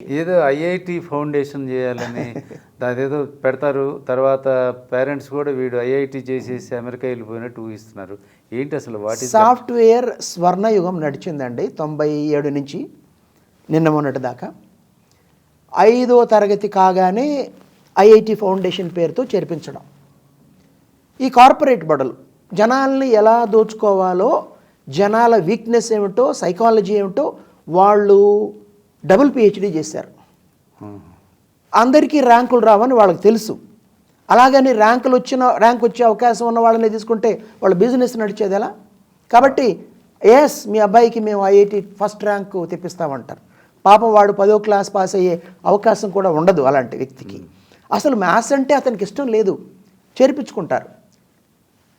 ఏదో IIT foundation చేయాలని అదేదో పెడతారు. తర్వాత పేరెంట్స్ కూడా వీడు ఐఐటి చేసేసి అమెరికా వెళ్ళిపోయినట్టు ఊహిస్తున్నారు. ఏంటి అసలు వాటి సాఫ్ట్వేర్ స్వర్ణయుగం నడిచిందండి 97 నుంచి నిన్న మొన్నటి దాకా. 5వ తరగతి కాగానే ఐఐటి ఫౌండేషన్ పేరుతో చేర్పించడం. ఈ కార్పొరేట్ బడులు జనాల్ని ఎలా దోచుకోవాలో, జనాల వీక్నెస్ ఏమిటో, సైకాలజీ ఏమిటో వాళ్ళు డబుల్ పిహెచ్డి చేశారు. అందరికీ ర్యాంకులు రావని వాళ్ళకి తెలుసు. అలాగని ర్యాంక్ వచ్చే అవకాశం ఉన్న వాళ్ళని తీసుకుంటే వాళ్ళ బిజినెస్ నడిచేది ఎలా? కాబట్టి మీ అబ్బాయికి మేము ఐఐటి ఫస్ట్ ర్యాంకు తెప్పిస్తామంటారు. పాపం వాడు 10వ క్లాస్ పాస్ అయ్యే అవకాశం కూడా ఉండదు అలాంటి వ్యక్తికి. అసలు మ్యాథ్స్ అంటే అతనికి ఇష్టం లేదు, చేర్పించుకుంటారు.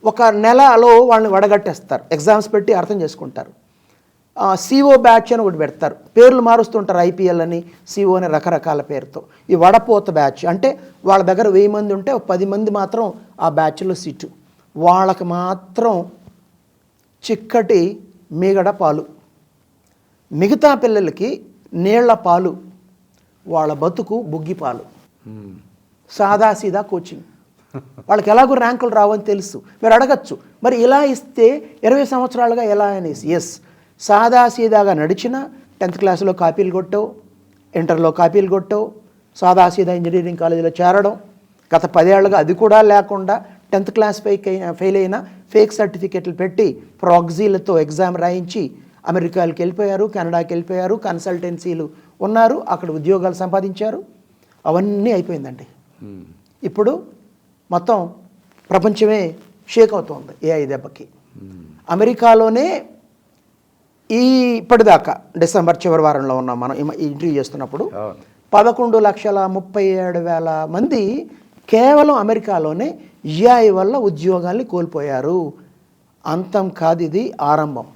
ఒక నెలలో వాళ్ళని వడగట్టేస్తారు, ఎగ్జామ్స్ పెట్టి అర్థం చేసుకుంటారు. సిఓ బ్యాచ్ అని ఒకటి పెడతారు, పేర్లు మారుస్తుంటారు, ఐపీఎల్ అని, సిఓ అని రకరకాల పేరుతో. ఈ వడపోత బ్యాచ్ అంటే వాళ్ళ దగ్గర 1000 మంది ఉంటే 10 మంది మాత్రం ఆ బ్యాచ్లో సీటు. వాళ్ళకి మాత్రం చిక్కటి మీగడ పాలు, మిగతా పిల్లలకి నీళ్ల పాలు, వాళ్ళ బతుకు బుగ్గి పాలు. సాదాసీదా కోచింగ్. వాళ్ళకి ఎలాగో ర్యాంకులు రావని తెలుసు. మీరు అడగచ్చు, మరి ఇలా ఇస్తే 20 సంవత్సరాలుగా ఎలా అనేసి. సాదాసీదాగా నడిచిన 10th క్లాస్లో కాపీలు కొట్టవు, ఇంటర్లో కాపీలు కొట్టవు, సాదాసీదా ఇంజనీరింగ్ కాలేజీలో చేరడం, గత 10 ఏళ్ళుగా అది కూడా లేకుండా 10th క్లాస్ ఫెయిల్ అయిన ఫేక్ సర్టిఫికెట్లు పెట్టి ప్రాక్సీలతో ఎగ్జామ్ రాయించి అమెరికాకి వెళ్ళిపోయారు, కెనడాకి వెళ్ళిపోయారు, కన్సల్టెన్సీలు ఉన్నారు, అక్కడ ఉద్యోగాలు సంపాదించారు. అవన్నీ అయిపోయిందండి. ఇప్పుడు మొత్తం ప్రపంచమే షేక్ అవుతోంది ఏఐ దెబ్బకి. అమెరికాలోనే ఇప్పటిదాకా డిసెంబర్ చివరి వారంలో ఉన్నాం మనం ఈ ఇంటర్వ్యూ చేస్తున్నప్పుడు 11,37,000 మంది కేవలం అమెరికాలోనే ఏఐ వల్ల ఉద్యోగాల్ని కోల్పోయారు. అంతం కాదు, ఇది ఆరంభం.